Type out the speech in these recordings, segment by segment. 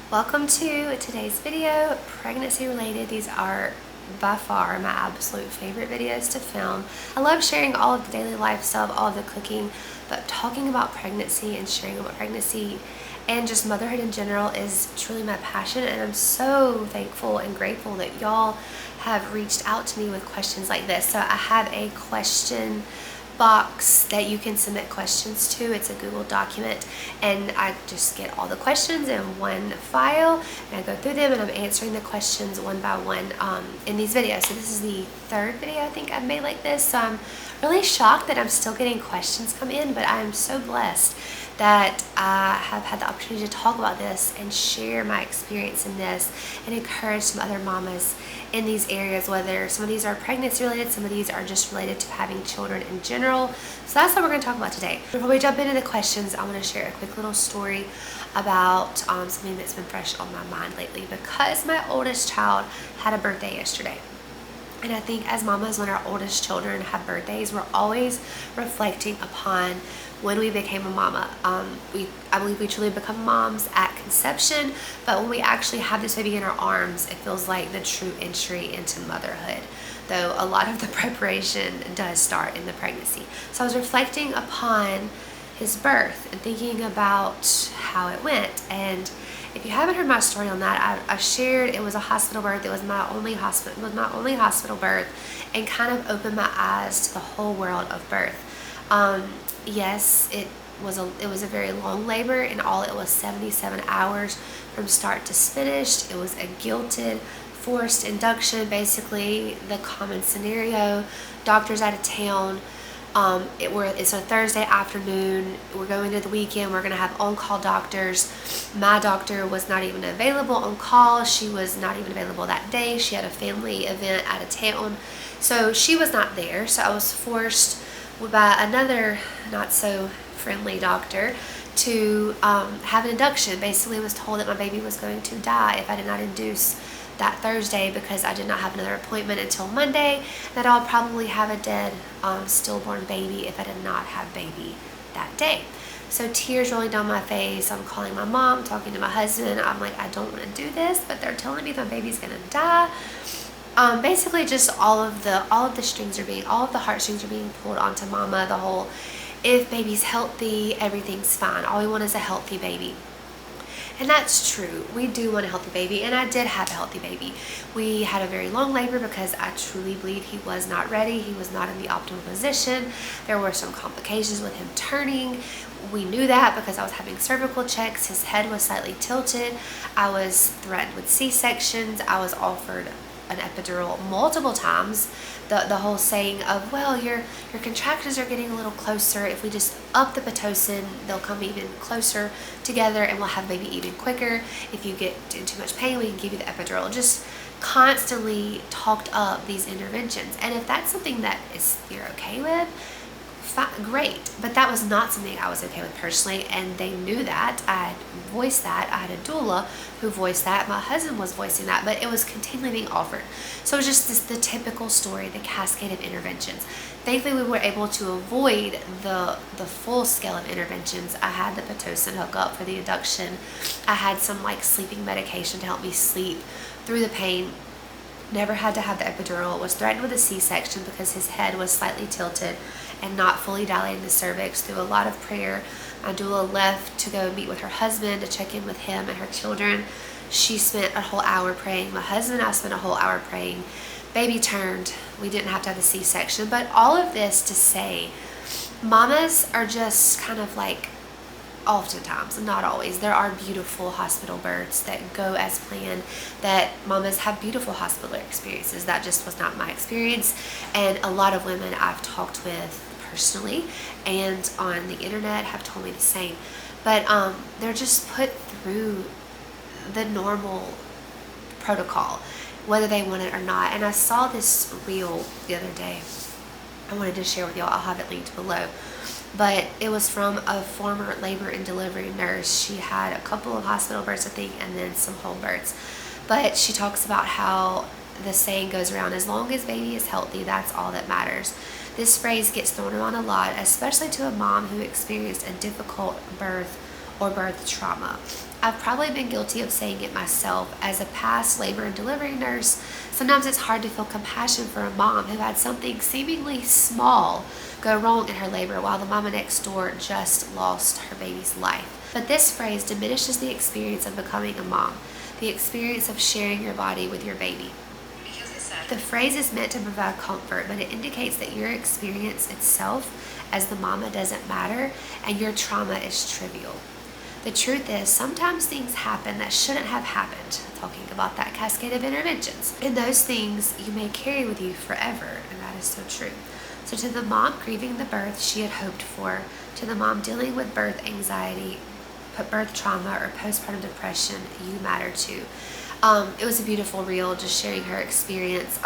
Welcome to today's video, pregnancy related. These are by far my absolute favorite videos to film. I love sharing all of the daily life stuff, all of the cooking, but talking about pregnancy and sharing about pregnancy and just motherhood in general is truly my passion, and I'm so thankful and grateful that y'all have reached out to me with questions like this. So I have a question box that you can submit questions to. It's a Google document, and I just get all the questions in one file and I go through them and I'm answering the questions one by one in these videos. So this is the third video I think I've made like this, so I'm really shocked that I'm still getting questions come in, but I'm so blessed that I have had the opportunity to talk about this and share my experience in this and encourage some other mamas in these areas, whether some of these are pregnancy related, some of these are just related to having children in general. So that's what we're going to talk about today. Before we jump into the questions, I want to share a quick little story about something that's been fresh on my mind lately, because my oldest child had a birthday yesterday. And I think as mamas, when our oldest children have birthdays, we're always reflecting upon when we became a mama. I believe we truly become moms at conception, but when we actually have this baby in our arms, it feels like the true entry into motherhood, though a lot of the preparation does start in the pregnancy. So I was reflecting upon his birth and thinking about how it went. And if you haven't heard my story on that, I shared it was a hospital birth. It was my only hospital birth, and kind of opened my eyes to the whole world of birth. Yes, it was a very long labor, and all it was 77 hours from start to finish. It was a guilted, forced induction, basically the common scenario. Doctor's out of town. It's a Thursday afternoon. We're going into the weekend. We're going to have on-call doctors. My doctor was not even available on call. She was not even available that day. She had a family event out of town, so she was not there. So I was forced by another not so friendly doctor to have an induction. Basically, I was told that my baby was going to die if I did not induce that Thursday, because I did not have another appointment until Monday, that I'll probably have a dead stillborn baby if I did not have baby that day. So tears rolling down my face. I'm calling my mom, talking to my husband. I'm like, I don't want to do this, but they're telling me that my baby's gonna die. Basically just all of the heartstrings are being pulled onto mama. The whole, if baby's healthy, everything's fine. All we want is a healthy baby. And that's true. We do want a healthy baby, and I did have a healthy baby. We had a very long labor because I truly believe he was not ready. He was not in the optimal position. There were some complications with him turning. We knew that because I was having cervical checks. His head was slightly tilted. I was threatened with C-sections. I was offered an epidural multiple times. The whole saying of, well, your contractions are getting a little closer. If we just up the Pitocin, they'll come even closer together and we'll have baby even quicker. If you get in too much pain, we can give you the epidural. Just constantly talked up these interventions. And if that's something that you're okay with, great, but that was not something I was okay with personally, and they knew that. I had voiced that. I had a doula who voiced that. My husband was voicing that, but it was continually being offered. So it was just the typical story, the cascade of interventions. Thankfully, we were able to avoid the full scale of interventions. I had the Pitocin hookup for the induction. I had some sleeping medication to help me sleep through the pain. Never had to have the epidural. Was threatened with a C-section because his head was slightly tilted and not fully dilating the cervix. Through a lot of prayer, my doula left to go meet with her husband to check in with him and her children. She spent a whole hour praying. My husband and I spent a whole hour praying. Baby turned. We didn't have to have the C-section. But all of this to say, mamas are just kind of oftentimes, not always, there are beautiful hospital births that go as planned, that mamas have beautiful hospital experiences. That just was not my experience, and a lot of women I've talked with personally and on the internet have told me the same. But they're just put through the normal protocol, whether they want it or not. And I saw this reel the other day I wanted to share with y'all. I'll have it linked below. But it was from a former labor and delivery nurse. She had a couple of hospital births, I think, and then some home births. But she talks about how the saying goes around, as long as baby is healthy, that's all that matters. This phrase gets thrown around a lot, especially to a mom who experienced a difficult birth or birth trauma. I've probably been guilty of saying it myself. As a past labor and delivery nurse, sometimes it's hard to feel compassion for a mom who had something seemingly small go wrong in her labor while the mama next door just lost her baby's life. But this phrase diminishes the experience of becoming a mom, the experience of sharing your body with your baby. The phrase is meant to provide comfort, but it indicates that your experience itself as the mama doesn't matter and your trauma is trivial. The truth is, sometimes things happen that shouldn't have happened, talking about that cascade of interventions. And those things you may carry with you forever, and that is so true. So to the mom grieving the birth she had hoped for, to the mom dealing with birth anxiety, birth trauma, or postpartum depression, you matter too. It was a beautiful reel, just sharing her experience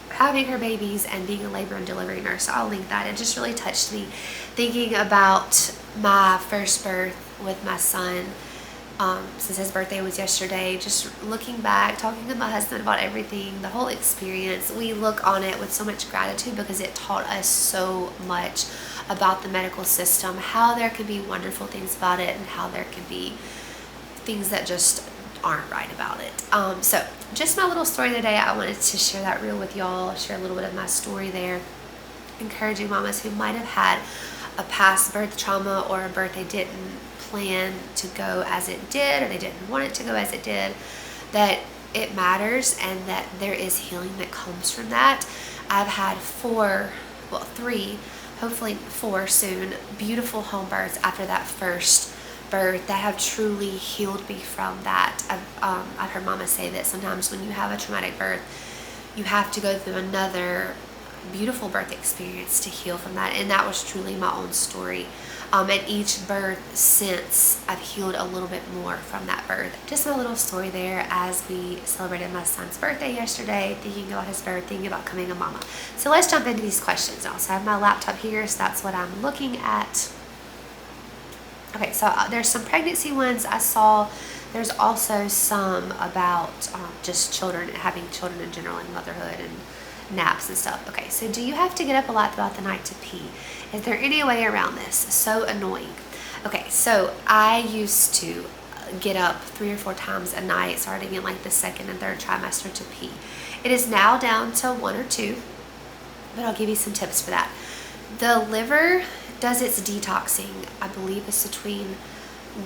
having her babies and being a labor and delivery nurse. I'll link that. It just really touched me, thinking about my first birth with my son, since his birthday was yesterday. Just looking back, talking to my husband about everything, the whole experience. We look on it with so much gratitude because it taught us so much about the medical system, how there can be wonderful things about it and how there can be things that just aren't right about it. So just my little story today. I wanted to share that reel with y'all, share a little bit of my story there, encouraging mamas who might have had a past birth trauma or a birth they didn't plan to go as it did, or they didn't want it to go as it did, that it matters and that there is healing that comes from that. I've had three, hopefully 4 soon, beautiful home births after that first birth that have truly healed me from that. I've heard mama say that sometimes when you have a traumatic birth, you have to go through another beautiful birth experience to heal from that, and that was truly my own story. And each birth since, I've healed a little bit more from that birth. Just my little story there as we celebrated my son's birthday yesterday, thinking about his birth, thinking about becoming a mama. So let's jump into these questions now. So I have my laptop here, so that's what I'm looking at. Okay, so there's some pregnancy ones I saw. There's also some about just children, having children in general, and motherhood and naps and stuff. Okay, so do you have to get up a lot throughout the night to pee? Is there any way around this? So annoying. Okay, so I used to get up 3 or 4 times a night starting in like the 2nd and 3rd trimester to pee. It is now down to 1 or 2, but I'll give you some tips for that. The liver does its detoxing, I believe it's between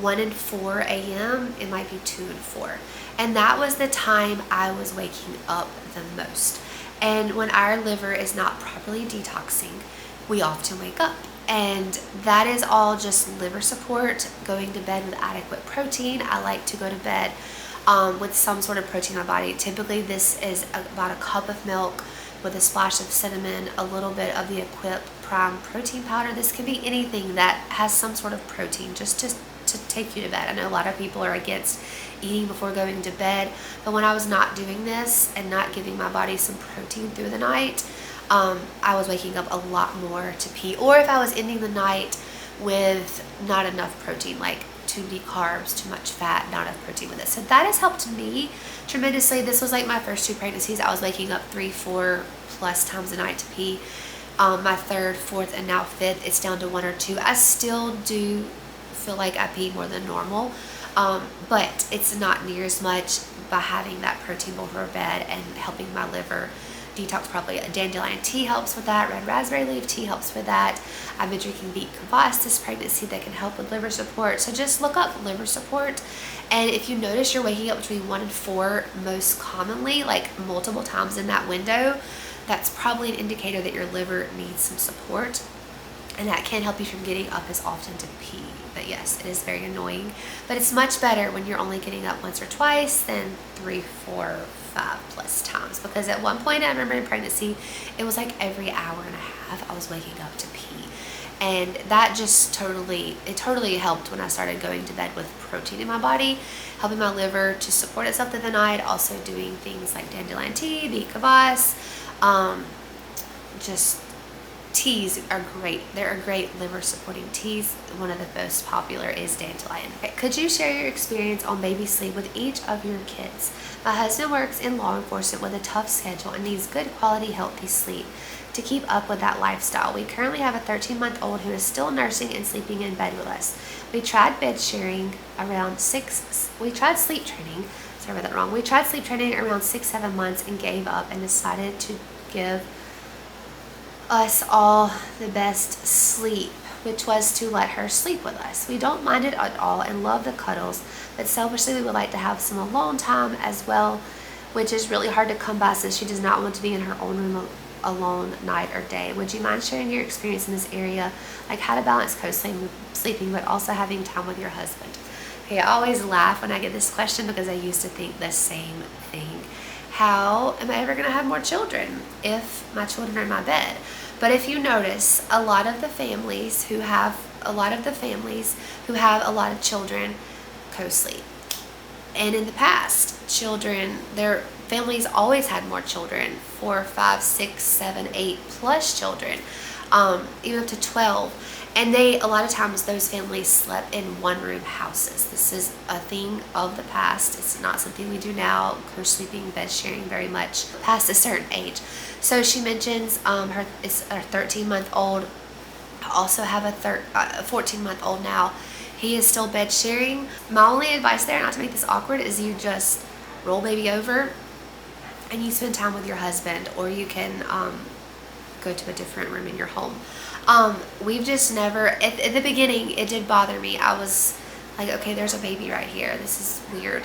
1 and 4 a.m. It might be 2 and 4. And that was the time I was waking up the most. And when our liver is not properly detoxing, we often wake up. And that is all just liver support, going to bed with adequate protein. I like to go to bed with some sort of protein in my body. Typically this is about a cup of milk with a splash of cinnamon, a little bit of the Equip Prime protein powder. This can be anything that has some sort of protein, just to take you to bed. I know a lot of people are against eating before going to bed, but when I was not doing this and not giving my body some protein through the night, I was waking up a lot more to pee. Or if I was ending the night with not enough protein, like too many carbs, too much fat, not enough protein with it. So that has helped me tremendously. This was like my first 2 pregnancies. I was waking up 3, 4 plus times a night to pee. My 3rd, 4th, and now 5th, it's down to 1 or 2. I still do feel like I pee more than normal, but it's not near as much by having that protein before bed and helping my liver detox properly. Dandelion tea helps with that. Red raspberry leaf tea helps with that. I've been drinking beet kvass this pregnancy that can help with liver support. So just look up liver support, and if you notice you're waking up between 1 and 4 most commonly, like multiple times in that window, that's probably an indicator that your liver needs some support, and that can help you from getting up as often to pee. But yes, it is very annoying, but it's much better when you're only getting up once or twice than 3, 4, 5 plus times. Because at one point I remember in pregnancy, it was like every hour and a half I was waking up to pee, and that just totally helped when I started going to bed with protein in my body, helping my liver to support itself through the night. Also doing things like dandelion tea, beet kvass, just teas are great. They're a great liver supporting teas. One of the most popular is dandelion. Okay. Could you share your experience on baby sleep with each of your kids? My husband works in law enforcement with a tough schedule and needs good quality healthy sleep to keep up with that lifestyle. We currently have a 13-month-old who is still nursing and sleeping in bed with us. We tried bed sharing around we tried sleep training around 6-7 months and gave up and decided to give us all the best sleep, which was to let her sleep with us. We don't mind it at all and love the cuddles, but selfishly we would like to have some alone time as well, which is really hard to come by since she does not want to be in her own room alone night or day. Would you mind sharing your experience in this area, like how to balance co-sleeping but also having time with your husband? Okay, I always laugh when I get this question because I used to think the same thing. How am I ever going to have more children if my children are in my bed? But if you notice, a lot of the families who have a lot of children co-sleep. And in the past, their families always had more children, 4, 5, 6, 7, 8 plus children, even up to 12. And a lot of times those families slept in one-room houses. This is a thing of the past. It's not something we do now, co-sleeping, bed sharing very much past a certain age. So she mentions it's a 13-month-old. I also have a 14-month-old now. He is still bed sharing. My only advice there, not to make this awkward, is you just roll baby over and you spend time with your husband, or you can go to a different room in your home. We've just never, at the beginning, it did bother me. I was like, okay, there's a baby right here. This is weird.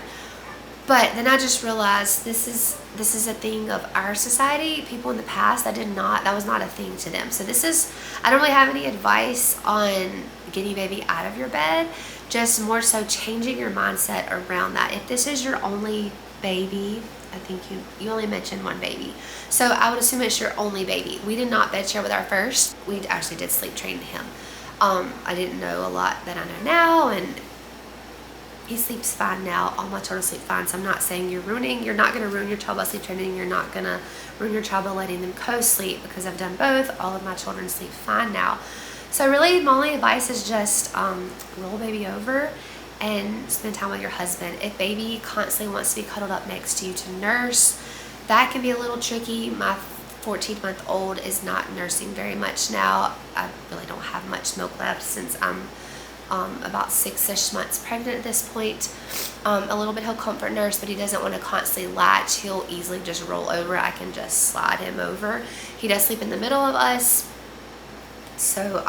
But then I just realized this is a thing of our society. People in the past, that was not a thing to them. So I don't really have any advice on getting baby out of your bed, just more so changing your mindset around that. If this is your only baby, I think you only mentioned one baby, so I would assume it's your only baby. We did not bed share with our first. We actually did sleep train him. I didn't know a lot that I know now, and he sleeps fine now. All my children sleep fine, so I'm not saying you're not going to ruin your child by sleep training. You're not going to ruin your child by letting them co-sleep, because I've done both. All of my children sleep fine now. So really, my only advice is just roll baby over and spend time with your husband. If baby constantly wants to be cuddled up next to you to nurse, that can be a little tricky. My 14-month-old is not nursing very much now. I really don't have much milk left since I'm about 6-ish months pregnant at this point. A little bit he'll comfort nurse, but he doesn't want to constantly latch. He'll easily just roll over. I can just slide him over. He does sleep in the middle of us. So,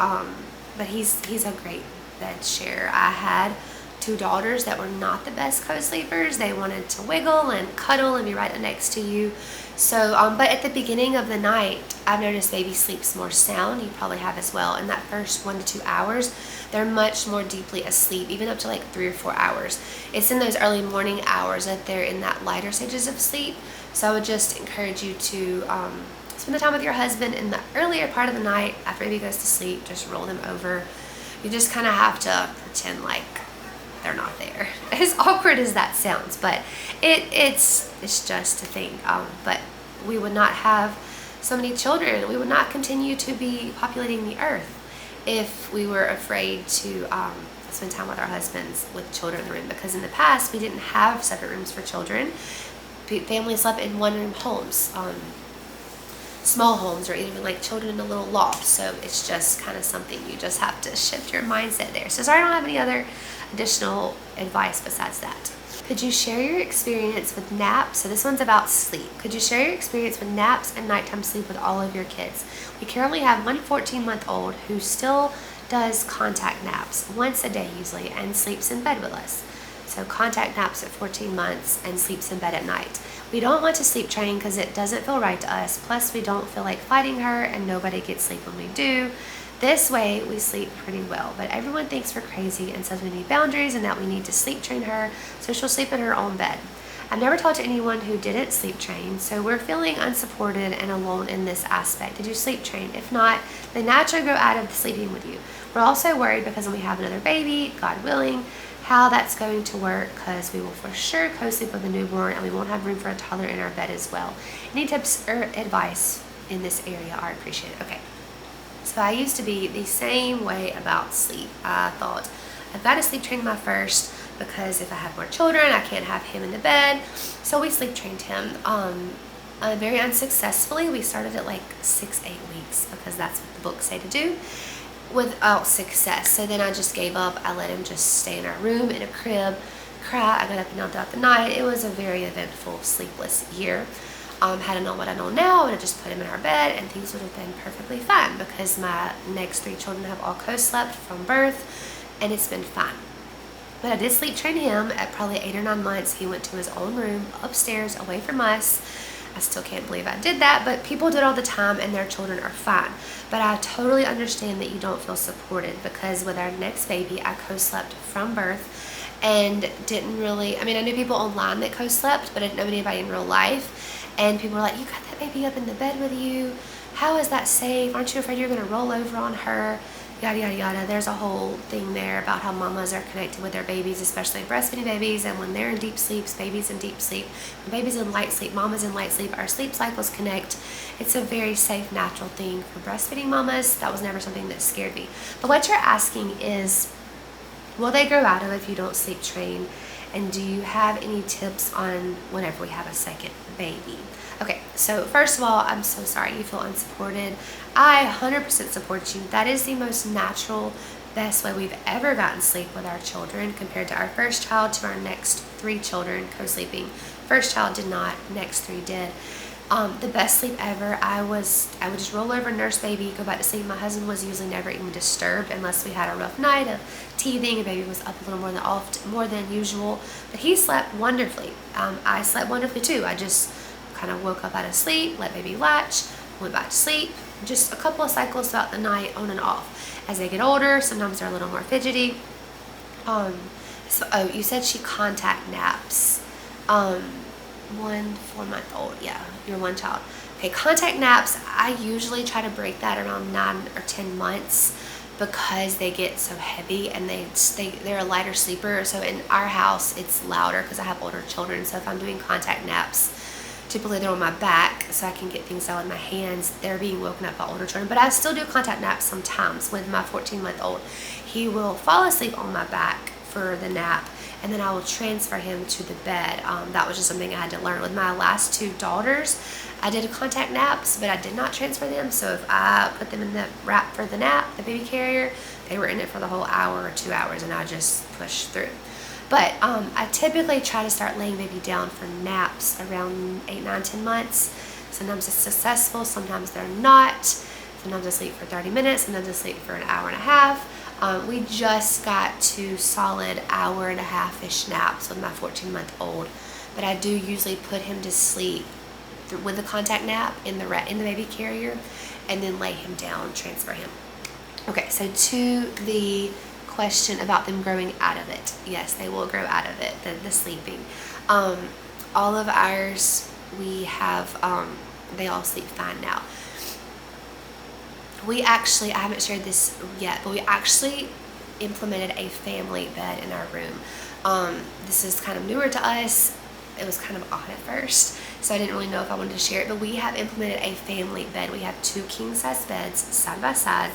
but he's a great bed share. I had 2 daughters that were not the best co-sleepers. They wanted to wiggle and cuddle and be right next to you. So, but at the beginning of the night, I've noticed baby sleeps more sound. You probably have as well. In that first 1 to 2 hours, they're much more deeply asleep, even up to like 3 or 4 hours. It's in those early morning hours that they're in that lighter stages of sleep. So I would just encourage you to spend the time with your husband in the earlier part of the night. After baby goes to sleep, just roll them over. You just kind of have to pretend like they're not there. As awkward as that sounds, but it's just a thing. But we would not have so many children. We would not continue to be populating the earth if we were afraid to spend time with our husbands with children in the room, because in the past we didn't have separate rooms for children. Families slept in one-room homes, small homes, or even like children in a little loft. So it's just kind of something you just have to shift your mindset there. So sorry, I don't have any other additional advice besides that. Could you share your experience with naps? So this one's about sleep. Could you share your experience with naps and nighttime sleep with all of your kids? We currently have one 14-month-old who still does contact naps once a day usually and sleeps in bed with us. So contact naps at 14 months and sleeps in bed at night. We don't want to sleep train because it doesn't feel right to us. Plus we don't feel like fighting her and nobody gets sleep when we do. This way we sleep pretty well, but everyone thinks we're crazy and says we need boundaries and that we need to sleep train her so she'll sleep in her own bed. I've never talked to anyone who didn't sleep train, so we're feeling unsupported and alone in this aspect. Did you sleep train? If not, then naturally grow out of sleeping with you. We're also worried because when we have another baby, God willing, how that's going to work, because we will for sure co-sleep with a newborn and we won't have room for a toddler in our bed as well. Any tips or advice in this area are appreciated. Okay. So I used to be the same way about sleep. I thought, I've got to sleep train my first, because if I have more children, I can't have him in the bed. So we sleep trained him very unsuccessfully. We started at like 6-8 weeks, because that's what the books say to do, without success. So then I just gave up. I let him just stay in our room in a crib, cry. I got up and down throughout the night. It was a very eventful, sleepless year. Had I known what I know now, I would have just put him in our bed and things would have been perfectly fine, because my next 3 children have all co-slept from birth, and it's been fine. But I did sleep train him at probably 8 or 9 months. He went to his own room upstairs away from us. I still can't believe I did that, but people do it all the time and their children are fine. But I totally understand that you don't feel supported, because with our next baby, I co-slept from birth and didn't really, I mean, I knew people online that co-slept, but I didn't know anybody in real life. And people were like, you got that baby up in the bed with you? How is that safe? Aren't you afraid you're gonna roll over on her? Yada, yada, yada. There's a whole thing there about how mamas are connected with their babies, especially breastfeeding babies, and when they're in deep sleep, babies in deep sleep, when babies in light sleep, mamas in light sleep, our sleep cycles connect. It's a very safe, natural thing for breastfeeding mamas. That was never something that scared me. But what you're asking is, will they grow out of it if you don't sleep train? And do you have any tips on whenever we have a second baby? Okay, so first of all, I'm so sorry you feel unsupported. I 100% support you. That is the most natural, best way we've ever gotten sleep with our children, compared to our first child to our next 3 children co-sleeping. First child did not, next 3 did. The best sleep ever. I would just roll over, nurse baby, go back to sleep. My husband was usually never even disturbed unless we had a rough night of teething and baby was up a little more than usual. But he slept wonderfully. I slept wonderfully too. I just kind of woke up out of sleep, let baby latch, went back to sleep. Just a couple of cycles throughout the night, on and off. As they get older, sometimes they're a little more fidgety. You said she contact naps. 1 4-month-old, yeah, your 1 child. Okay, contact naps, I usually try to break that around 9 or 10 months, because they get so heavy and they're a lighter sleeper. So in our house, it's louder because I have older children. So if I'm doing contact naps, typically they're on my back so I can get things out with my hands. They're being woken up by older children, but I still do contact naps sometimes. With my 14-month-old, he will fall asleep on my back for the nap, and then I will transfer him to the bed. That was just something I had to learn. With my last 2 daughters, I did contact naps, but I did not transfer them. So if I put them in the wrap for the nap, the baby carrier, they were in it for the whole hour or 2 hours, and I just pushed through. But I typically try to start laying baby down for naps around 8, 9, 10 months. Sometimes it's successful, sometimes they're not. Sometimes I sleep for 30 minutes, sometimes I sleep for an hour and a half. We just got to solid hour and a half-ish naps with my 14-month-old, but I do usually put him to sleep with the contact nap in the baby carrier, and then lay him down, transfer him. Okay, so to the question about them growing out of it, yes, they will grow out of it, the sleeping. All of ours, we have, they all sleep fine now. I haven't shared this yet, but we actually implemented a family bed in our room. This is kind of newer to us. It was kind of odd at first, so I didn't really know if I wanted to share it, but we have implemented a family bed. We have 2 king-size beds side by side.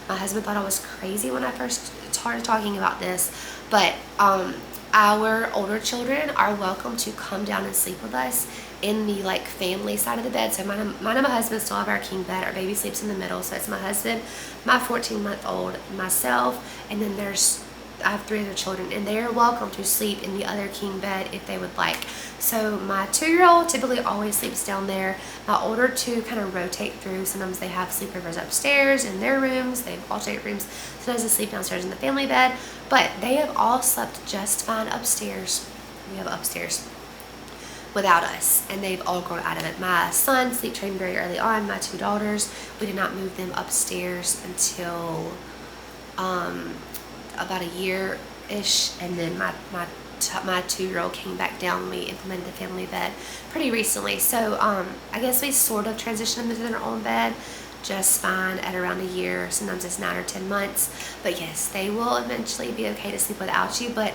My husband thought I was crazy when I first started talking about this, but our older children are welcome to come down and sleep with us in the family side of the bed. So mine and my husband still have our king bed. Our baby sleeps in the middle, so it's my husband, my 14-month-old, myself, and then I have 3 other children, and they're welcome to sleep in the other king bed if they would like. So my 2-year-old typically always sleeps down there. My older 2 kind of rotate through. Sometimes they have sleepovers upstairs in their rooms. They have alternate rooms. Sometimes they sleep downstairs in the family bed, but they have all slept just fine upstairs. We have upstairs without us, and they've all grown out of it. My son sleep trained very early on. My 2 daughters, we did not move them upstairs until about a year-ish, and then my 2-year-old came back down when we implemented the family bed pretty recently. So I guess we sort of transitioned them into their own bed just fine at around a year. Sometimes it's 9 or 10 months, but yes, they will eventually be okay to sleep without you. But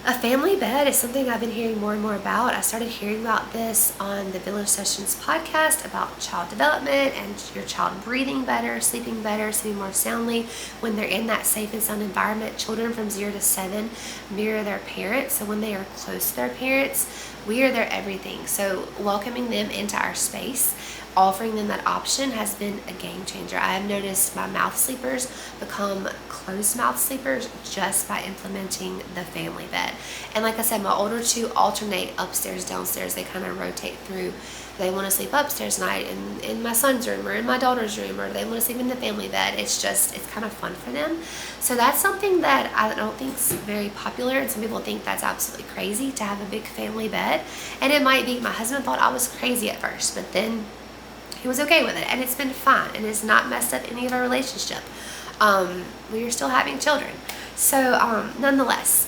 A family bed is something I've been hearing more and more about. I started hearing about this on the Village Sessions podcast about child development and your child breathing better, sleeping more soundly when they're in that safe and sound environment. Children from 0 to 7 mirror their parents. So when they are close to their parents, we are their everything. So welcoming them into our space, offering them that option has been a game changer. I have noticed my mouth sleepers become closed mouth sleepers just by implementing the family bed. And like I said, my older two alternate upstairs, downstairs. They kind of rotate through. They want to sleep upstairs tonight in my son's room or in my daughter's room, or they want to sleep in the family bed. It's kind of fun for them. So that's something that I don't think is very popular, and some people think that's absolutely crazy to have a big family bed. And it might be. My husband thought I was crazy at first, but then he was okay with it, and it's been fine, and it's not messed up any of our relationship. We are still having children. So nonetheless,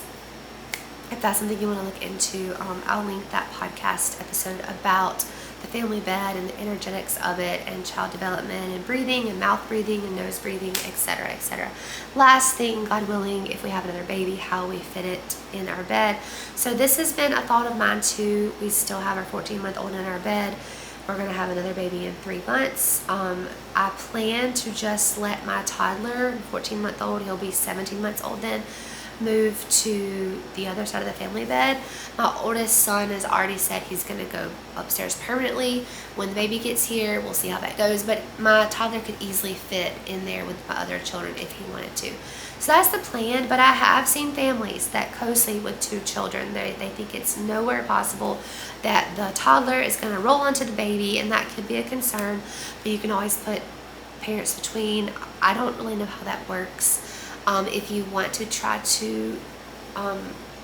if that's something you want to look into, I'll link that podcast episode about the family bed and the energetics of it, and child development and breathing and mouth breathing and nose breathing, etc., etc. Last thing, God willing, if we have another baby, how we fit it in our bed. So this has been a thought of mine too. We still have our 14-month-old in our bed. We're going to have another baby in 3 months. I plan to just let my toddler, 14-month-old, he'll be 17 months old then, move to the other side of the family bed. My oldest son has already said he's going to go upstairs permanently. When the baby gets here, we'll see how that goes. But my toddler could easily fit in there with my other children if he wanted to. So that's the plan, but I have seen families that co-sleep with 2 children. They think it's nowhere possible that the toddler is going to roll onto the baby, and that could be a concern, but you can always put parents between. I don't really know how that works. If you want to try to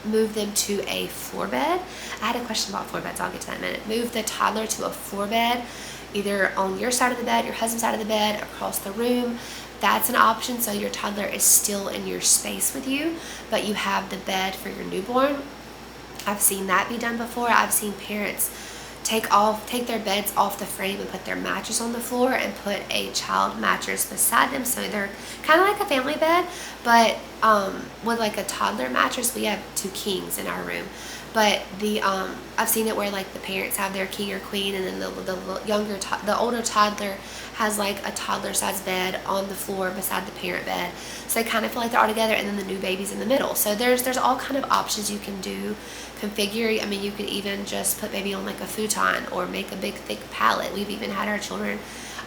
move them to a floor bed. I had a question about floor beds. I'll get to that in a minute. Move the toddler to a floor bed, either on your side of the bed, your husband's side of the bed, across the room. That's an option, so your toddler is still in your space with you, but you have the bed for your newborn. I've seen that be done before. I've seen parents take their beds off the frame and put their mattress on the floor and put a child mattress beside them, so they're kind of like a family bed, but with like a toddler mattress. We have 2 kings in our room, but I've seen it where like the parents have their king or queen, and then the older toddler has like a toddler size bed on the floor beside the parent bed, so they kind of feel like they're all together, and then the new baby's in the middle. So there's all kind of options you can do, configure. I mean, you could even just put baby on like a futon or make a big thick pallet. We've even had our children,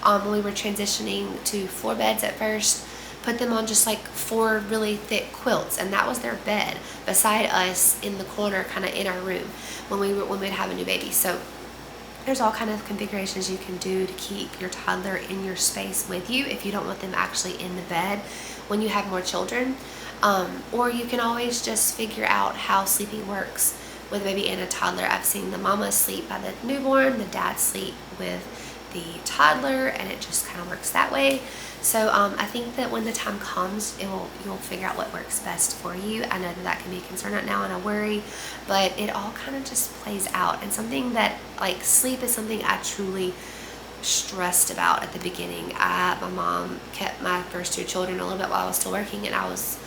when we were transitioning to floor beds at first, put them on just like 4 really thick quilts, and that was their bed beside us in the corner, kind of in our room when we'd have a new baby. So there's all kind of configurations you can do to keep your toddler in your space with you if you don't want them actually in the bed when you have more children. Or you can always just figure out how sleeping works with a baby and a toddler. I've seen the mama sleep by the newborn, the dad sleep with the toddler, and it just kind of works that way. So I think that when the time comes, you'll figure out what works best for you. I know that can be a concern right now and a worry, but it all kind of just plays out. And something that, like, sleep is something I truly stressed about at the beginning. My mom kept my first 2 children a little bit while I was still working, and I was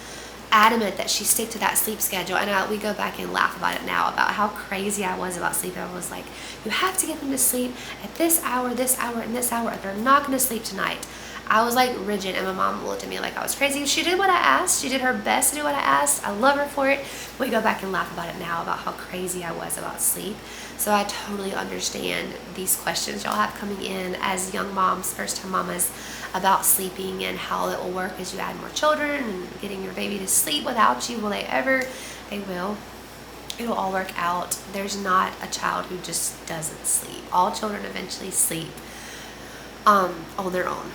adamant that she stick to that sleep schedule. And we go back and laugh about it now, about how crazy I was about sleep. I was like, you have to get them to sleep at this hour, and this hour, or they're not going to sleep tonight. I was like rigid, and my mom looked at me like I was crazy. She did what I asked. She did her best to do what I asked. I love her for it. We go back and laugh about it now, about how crazy I was about sleep. So I totally understand these questions y'all have coming in as young moms, first-time mamas, about sleeping and how it will work as you add more children and getting your baby to sleep without you. Will they ever? They will. It'll all work out. There's not a child who just doesn't sleep. All children eventually sleep on their own.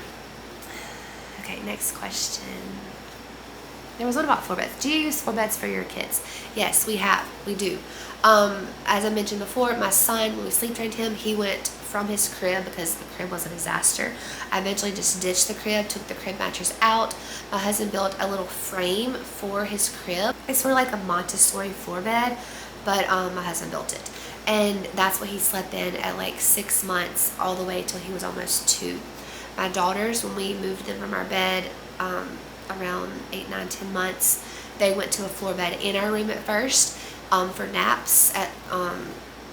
Okay, next question. There was one about floor beds. Do you use floor beds for your kids? Yes, we do. As I mentioned before, my son, when we sleep trained him, he went from his crib because the crib was a disaster. I eventually just ditched the crib, took the crib mattress out. My husband built a little frame for his crib. It's sort of like a Montessori floor bed, but my husband built it. And that's what he slept in at like 6 months, all the way till he was almost 2. My daughters, when we moved them from our bed around 8, 9, 10 months, they went to a floor bed in our room at first. for naps at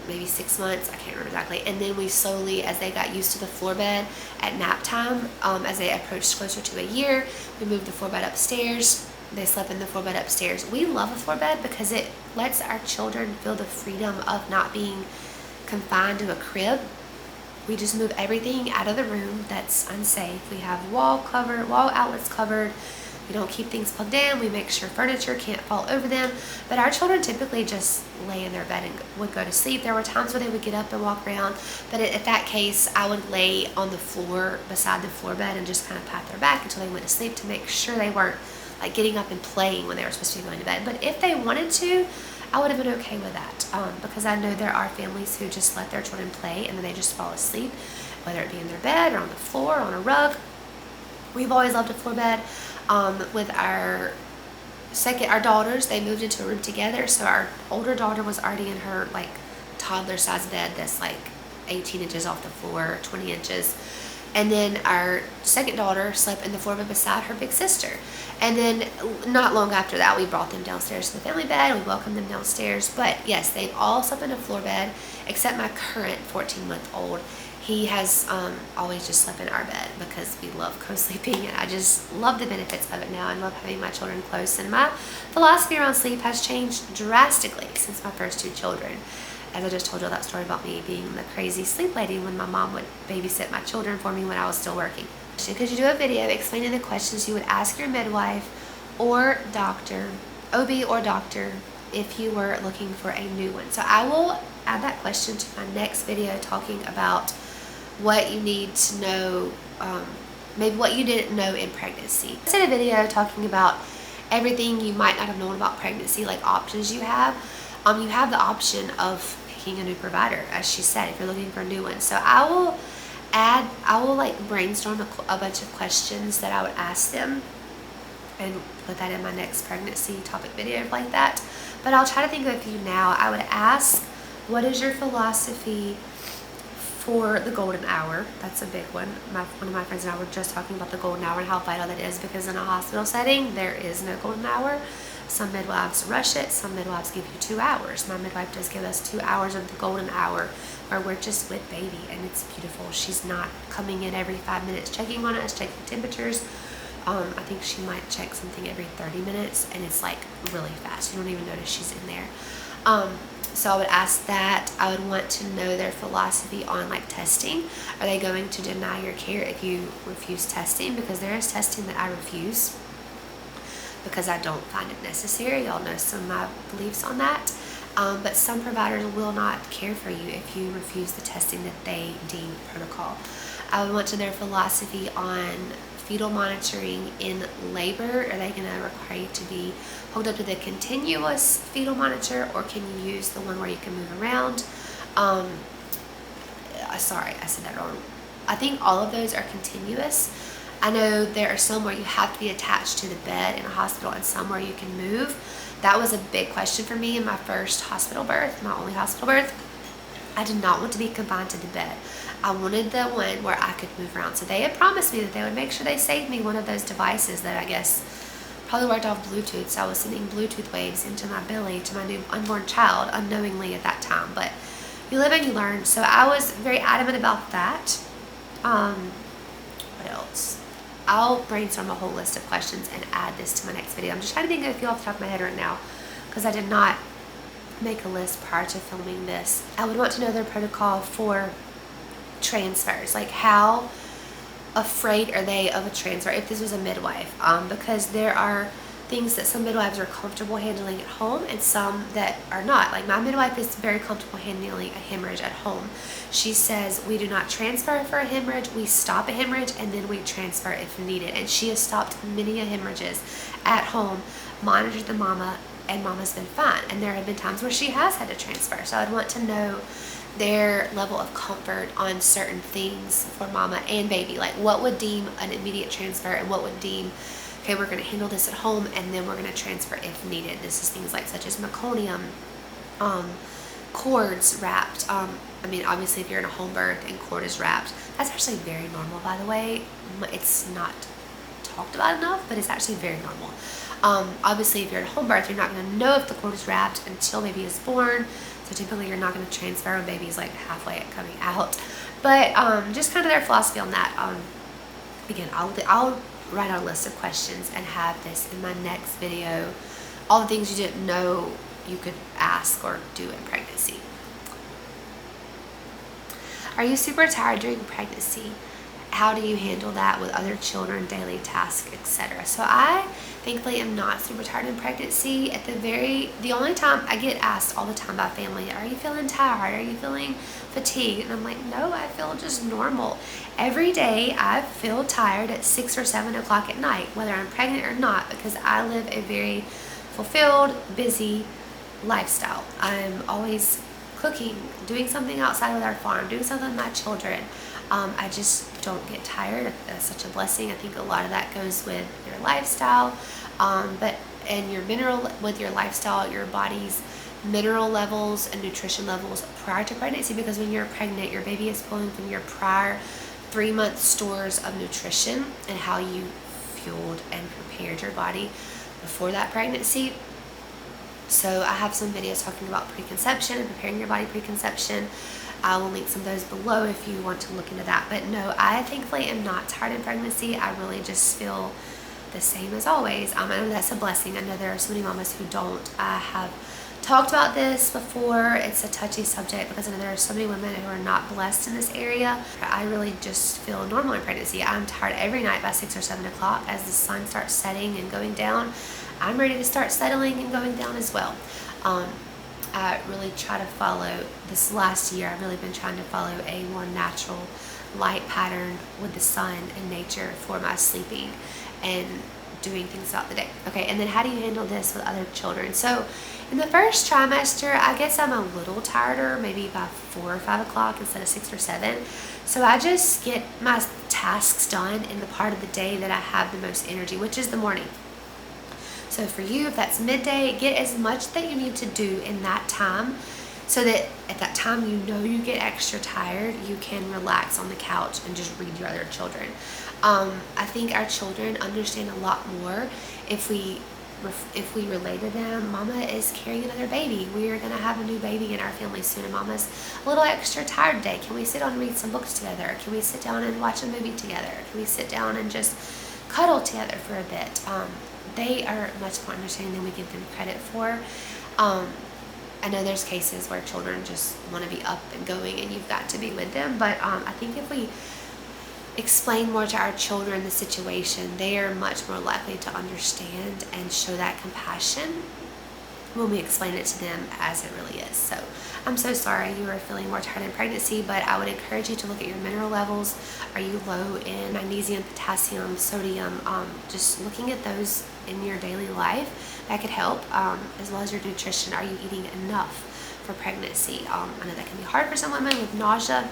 maybe 6 months, I can't remember exactly. And then we slowly, as they got used to the floor bed at nap time, as they approached closer to a year, we moved the floor bed upstairs. They slept in the floor bed upstairs. We love a floor bed because it lets our children feel the freedom of not being confined to a crib. We just move everything out of the room that's unsafe. We have wall outlets covered. We don't keep things plugged in. We make sure furniture can't fall over them. But our children typically just lay in their bed and would go to sleep. There were times where they would get up and walk around. But at that case, I would lay on the floor beside the floor bed and just kind of pat their back until they went to sleep to make sure they weren't like getting up and playing when they were supposed to be going to bed. But if they wanted to, I would have been okay with that, because I know there are families who just let their children play and then they just fall asleep, whether it be in their bed or on the floor or on a rug. We've always loved a floor bed. With our daughters, they moved into a room together, so our older daughter was already in her like toddler size bed that's like 18 inches off the floor, 20 inches. And then our second daughter slept in the floor bed beside her big sister. And then not long after that, we brought them downstairs to the family bed. We welcomed them downstairs. But yes, they've all slept in a floor bed except my current 14-month-old. He has always just slept in our bed because we love co-sleeping, and I just love the benefits of it now and love having my children close. And my philosophy around sleep has changed drastically since my first two children. As I just told you that story about me being the crazy sleep lady when my mom would babysit my children for me when I was still working. Could you do a video explaining the questions you would ask your midwife or doctor, OB or doctor, if you were looking for a new one? So I will add that question to my next video talking about what you need to know, maybe what you didn't know in pregnancy. I did a video talking about everything you might not have known about pregnancy, like options you have. You have the option of picking a new provider, as she said, if you're looking for a new one. So I will like brainstorm a bunch of questions that I would ask them and put that in my next pregnancy topic video like that. But I'll try to think of a few now. I would ask, what is your philosophy for the golden hour? That's a big one. One of my friends and I were just talking about the golden hour and how vital that is, because in a hospital setting, there is no golden hour. Some midwives rush it. Some midwives give you 2 hours. My midwife does give us 2 hours of the golden hour where we're just with baby, and it's beautiful. She's not coming in every 5 minutes checking on us, checking temperatures. I think she might check something every 30 minutes, and it's like really fast. You don't even notice she's in there. So I would ask that. I would want to know their philosophy on like testing. Are they going to deny your care if you refuse testing? Because there is testing that I refuse because I don't find it necessary. Y'all know some of my beliefs on that. But some providers will not care for you if you refuse the testing that they deem protocol. I would want to know their philosophy on fetal monitoring in labor. Are they going to require you to be hooked up to the continuous fetal monitor, or can you use the one where you can move around? Sorry, I said that wrong. I think all of those are continuous. I know there are some where you have to be attached to the bed in a hospital and some where you can move. That was a big question for me in my first hospital birth, my only hospital birth. I did not want to be confined to the bed. I wanted the one where I could move around. So they had promised me that they would make sure they saved me one of those devices that I guess probably worked off Bluetooth. So I was sending Bluetooth waves into my belly to my new unborn child unknowingly at that time. But you live and you learn. So I was very adamant about that. What else? I'll brainstorm a whole list of questions and add this to my next video. I'm just trying to think of a few off the top of my head right now because I did not make a list prior to filming this. I would want to know their protocol for transfers, like how afraid are they of a transfer if this was a midwife, because there are things that some midwives are comfortable handling at home and some that are not. Like my midwife is very comfortable handling a hemorrhage at home. She says we do not transfer for a hemorrhage, we stop a hemorrhage and then we transfer if needed. And she has stopped many hemorrhages at home, monitored the mama, and mama's been fine. And there have been times where she has had to transfer. So I'd want to know their level of comfort on certain things for mama and baby. Like what would deem an immediate transfer and what would deem, okay, we're going to handle this at home and then we're going to transfer if needed. This is things like such as meconium, cords wrapped. I mean, obviously if you're in a home birth and cord is wrapped, that's actually very normal, by the way. It's not talked about enough, but it's actually very normal. Obviously, if you're at home birth, you're not going to know if the cord is wrapped until baby is born. So typically, you're not going to transfer when baby's like halfway coming out. But just kind of their philosophy on that. Again, I'll write out a list of questions and have this in my next video. All the things you didn't know you could ask or do in pregnancy. Are you super tired during pregnancy? How do you handle that with other children, daily tasks, etc.? So I thankfully am not super tired in pregnancy. The only time I get asked all the time by family, are you feeling tired? Are you feeling fatigued? And I'm like, no, I feel just normal. Every day I feel tired at 6 or 7 o'clock at night, whether I'm pregnant or not, because I live a very fulfilled, busy lifestyle. I'm always cooking, doing something outside with our farm, doing something with my children. I just don't get tired. That's such a blessing. I think a lot of that goes with your lifestyle, with your lifestyle, your body's mineral levels and nutrition levels prior to pregnancy, because when you're pregnant, your baby is pulling from your prior 3-month stores of nutrition and how you fueled and prepared your body before that pregnancy. So I have some videos talking about preconception and preparing your body preconception. I will link some of those below if you want to look into that. But no, I thankfully am not tired in pregnancy. I really just feel the same as always. I know that's a blessing. I know there are so many mamas who don't. I have talked about this before. It's a touchy subject because I know there are so many women who are not blessed in this area. I really just feel normal in pregnancy. I'm tired every night by 6 or 7 o'clock as the sun starts setting and going down. I'm ready to start settling and going down as well. I really try to follow, this last year, I've really been trying to follow a more natural light pattern with the sun and nature for my sleeping and doing things throughout the day. Okay, and then how do you handle this with other children? So in the first trimester, I guess I'm a little tireder, maybe by 4 or 5 o'clock instead of 6 or 7. So I just get my tasks done in the part of the day that I have the most energy, which is the morning. So for you, if that's midday, get as much that you need to do in that time so that at that time you get extra tired, you can relax on the couch and just read your other children. I think our children understand a lot more if we relay to them, Mama is carrying another baby. We are going to have a new baby in our family soon, and Mama's a little extra tired today. Can we sit down and read some books together? Can we sit down and watch a movie together? Can we sit down and just cuddle together for a bit? They are much more understanding than we give them credit for. I know there's cases where children just want to be up and going and you've got to be with them, but I think if we explain more to our children the situation, they are much more likely to understand and show that compassion when we explain it to them as it really is. So I'm so sorry you are feeling more tired in pregnancy, but I would encourage you to look at your mineral levels. Are you low in magnesium, potassium, sodium? Just looking at those in your daily life, that could help, as well as your nutrition. Are you eating enough for pregnancy? I know that can be hard for some women with nausea,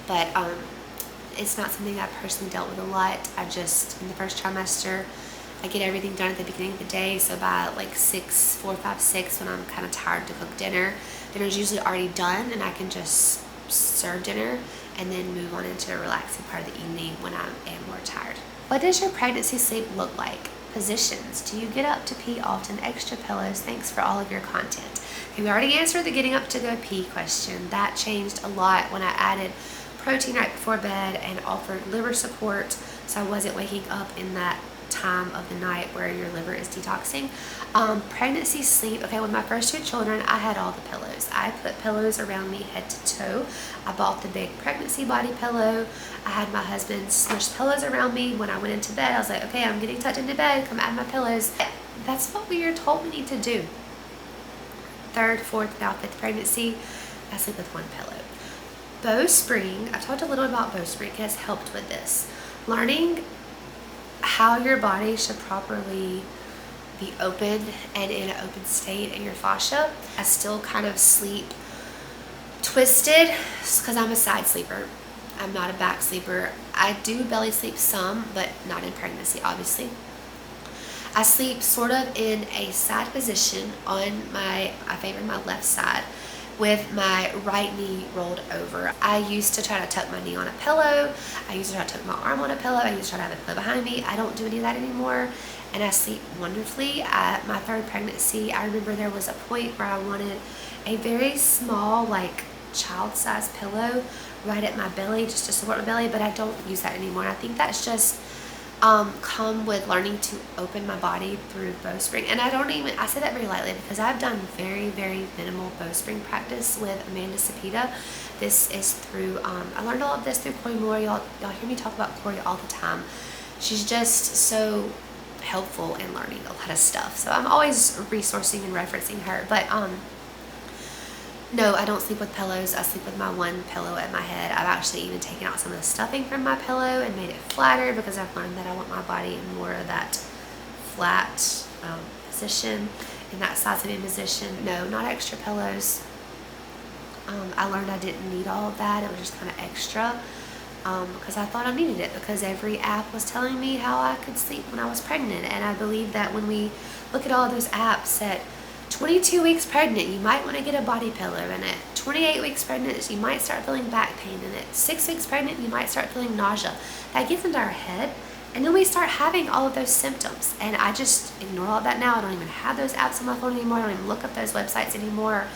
but it's not something I personally dealt with a lot. In the first trimester, I get everything done at the beginning of the day, so by like 4, 5, 6, when I'm kind of tired to cook dinner's usually already done, and I can just serve dinner and then move on into a relaxing part of the evening when I am more tired. What does your pregnancy sleep look like? Positions. Do you get up to pee often? Extra pillows? Thanks for all of your content. Okay, we already answered the getting up to go pee question. That changed a lot when I added protein right before bed and offered liver support, so I wasn't waking up in that time of the night where your liver is detoxing. Pregnancy sleep. Okay, with my first 2 children, I had all the pillows. I put pillows around me head to toe. I bought the big pregnancy body pillow. I had my husband smush pillows around me when I went into bed. I was like, okay, I'm getting tucked into bed, come add my pillows. That's what we are told we need to do. 3rd, 4th, now 5th pregnancy, I sleep with 1 pillow. Bowspring. I've talked a little about bowspring. It has helped with this. Learning how your body should properly be open and in an open state in your fascia. I still kind of sleep twisted because I'm a side sleeper. I'm not a back sleeper. I do belly sleep some, but not in pregnancy, obviously. I sleep sort of in a side position on I favor my left side, with my right knee rolled over. I used to try to tuck my knee on a pillow. I used to try to tuck my arm on a pillow. I used to try to have a pillow behind me. I don't do any of that anymore, and I sleep wonderfully. At my third pregnancy, I remember there was a point where I wanted a very small, like child-sized pillow right at my belly just to support my belly, but I don't use that anymore. And I think that's just come with learning to open my body through bowstring. And I say that very lightly because I've done very, very minimal bowstring practice with Amanda Cepeda. This is through, I learned all of this through Corey Moore. Y'all hear me talk about Corey all the time. She's just so helpful in learning a lot of stuff. So I'm always resourcing and referencing her. But no, I don't sleep with pillows. I sleep with my one pillow at my head. I've actually even taken out some of the stuffing from my pillow and made it flatter because I've learned that I want my body in more of that flat position, in that side sitting position. No, not extra pillows. I learned I didn't need all of that. It was just kind of extra because I thought I needed it because every app was telling me how I could sleep when I was pregnant. And I believe that when we look at all of those apps that 22 weeks pregnant, you might want to get a body pillow in it. 28 weeks pregnant, you might start feeling back pain in it. 6 weeks pregnant, you might start feeling nausea. That gets into our head, and then we start having all of those symptoms. And I just ignore all that now. I don't even have those apps on my phone anymore. I don't even look up those websites anymore.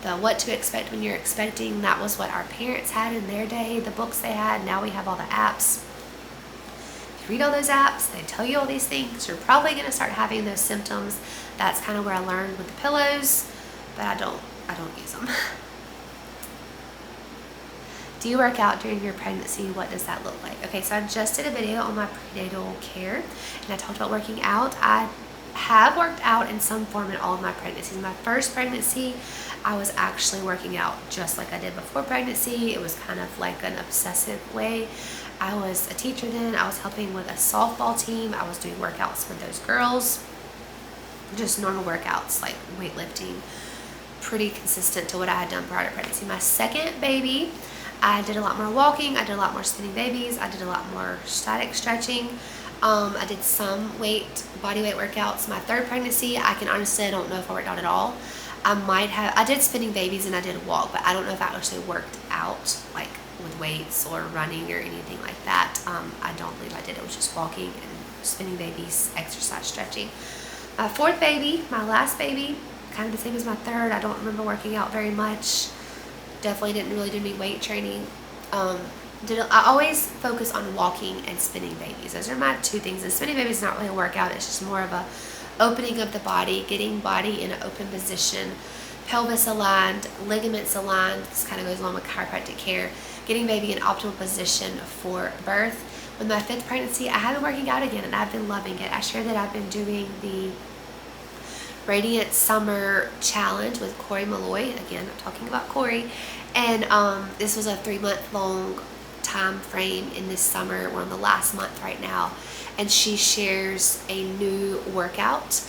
The what to expect when you're expecting, that was what our parents had in their day, the books they had. Now we have all the apps. If you read all those apps, they tell you all these things. You're probably going to start having those symptoms. That's kind of where I learned with the pillows, but I don't use them. Do you work out during your pregnancy? What does that look like? Okay, so I just did a video on my prenatal care, and I talked about working out. I have worked out in some form in all of my pregnancies. My first pregnancy, I was actually working out just like I did before pregnancy. It was kind of like an obsessive way. I was a teacher then. I was helping with a softball team. I was doing workouts with those girls. Just normal workouts like weightlifting, pretty consistent to what I had done prior to pregnancy. My second baby, I did a lot more walking. I did a lot more spinning babies. I did a lot more static stretching. I did some body weight workouts. My third pregnancy, I don't know if I worked out at all. I did spinning babies and I did walk, but I don't know if I actually worked out like with weights or running or anything like that. I don't believe I did. It was just walking and spinning babies, exercise, stretching. My fourth baby, my last baby, kind of the same as my third. I don't remember working out very much. Definitely didn't really do any weight training. I always focus on walking and spinning babies. Those are my two things. And spinning babies is not really a workout. It's just more of a opening of the body, getting body in an open position, pelvis aligned, ligaments aligned. This kind of goes along with chiropractic care. Getting baby in optimal position for birth. With my fifth pregnancy, I have been working out again and I've been loving it. I shared that I've been doing the Radiant Summer Challenge with Corey Malloy. Again, I'm talking about Corey. And this was a 3-month long time frame in this summer. We're on the last month right now. And she shares a new workout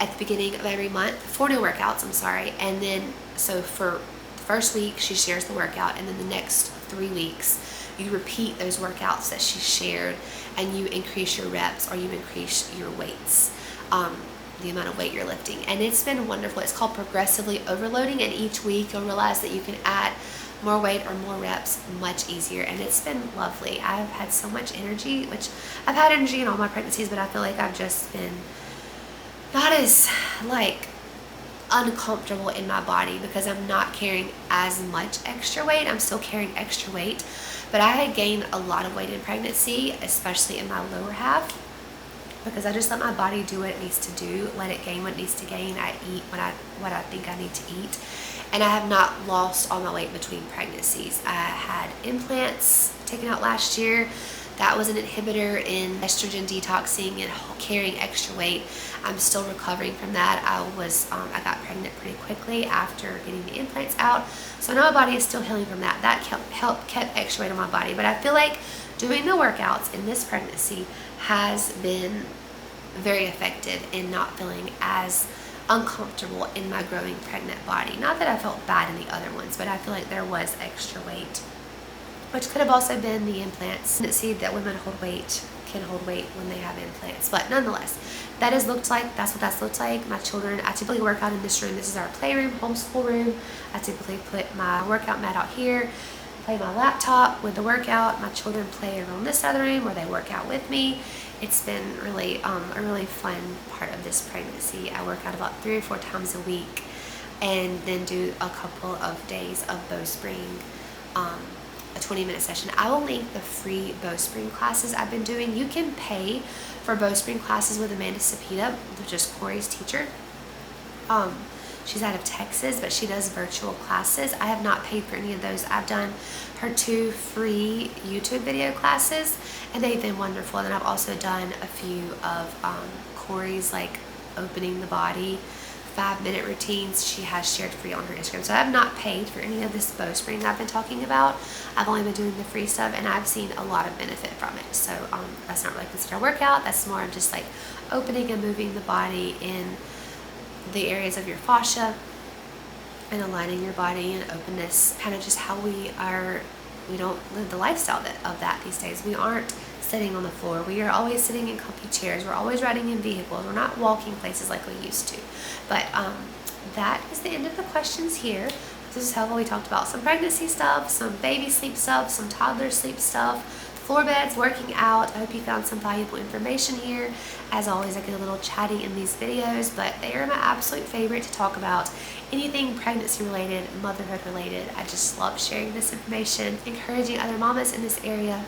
at the beginning of every month. 4 new workouts, I'm sorry. And then, so for the first week, she shares the workout. And then the next 3 weeks, you repeat those workouts that she shared and you increase your reps or you increase your weights, the amount of weight you're lifting. And it's been wonderful. It's called progressively overloading, and each week you'll realize that you can add more weight or more reps much easier, and it's been lovely. I've had so much energy, which I've had energy in all my pregnancies, but I feel like I've just been not as like uncomfortable in my body because I'm not carrying as much extra weight. I'm still carrying extra weight, but I had gained a lot of weight in pregnancy, especially in my lower half, because I just let my body do what it needs to do, let it gain what it needs to gain. I eat what I think I need to eat, and I have not lost all my weight between pregnancies. I had implants taken out last year. That was an inhibitor in estrogen detoxing and carrying extra weight. I'm still recovering from that. I got pregnant pretty quickly after getting the implants out. So now my body is still healing from that. That kept extra weight on my body. But I feel like doing the workouts in this pregnancy has been very effective in not feeling as uncomfortable in my growing pregnant body. Not that I felt bad in the other ones, but I feel like there was extra weight which could have also been the implants. See that women can hold weight when they have implants, but nonetheless, that's what that's looked like. My children, I typically work out in this room. This is our playroom, homeschool room. I typically put my workout mat out here, play my laptop with the workout. My children play over in this other room where they work out with me. It's been really a really fun part of this pregnancy. I work out about 3 or 4 times a week, and then do a couple of days of bowspring, a 20-minute session. I will link the free bowspring classes I've been doing. You can pay for bowspring classes with Amanda Cepeda, which is Corey's teacher. She's out of Texas, but she does virtual classes. I have not paid for any of those. I've done her 2 free YouTube video classes, and they've been wonderful. And I've also done a few of Corey's like opening the body 5-minute routines she has shared free on her Instagram. So I have not paid for any of this bowspring I've been talking about. I've only been doing the free stuff, and I've seen a lot of benefit from it. So that's not really considered a workout. That's more of just like opening and moving the body in the areas of your fascia and aligning your body and openness. Kind of just how we don't live the lifestyle of that these days. We aren't sitting on the floor. We are always sitting in comfy chairs. We're always riding in vehicles. We're not walking places like we used to. But that is the end of the questions here. This is helpful. We talked about some pregnancy stuff, some baby sleep stuff, some toddler sleep stuff, floor beds, working out. I hope you found some valuable information here. As always, I get a little chatty in these videos, but they are my absolute favorite to talk about. Anything pregnancy related, motherhood related. I just love sharing this information, encouraging other mamas in this area.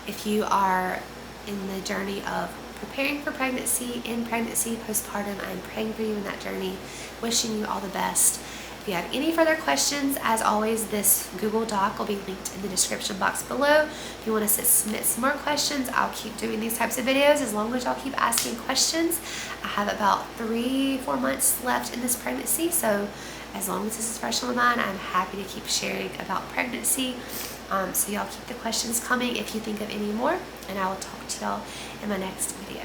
If you are in the journey of preparing for pregnancy, in pregnancy, postpartum, I'm praying for you in that journey, wishing you all the best. If you have any further questions, as always, this Google Doc will be linked in the description box below. If you want us to submit some more questions, I'll keep doing these types of videos as long as y'all keep asking questions. I have about 3-4 months left in this pregnancy, so as long as this is fresh on my mind, I'm happy to keep sharing about pregnancy. So y'all keep the questions coming if you think of any more, and I will talk to y'all in my next video.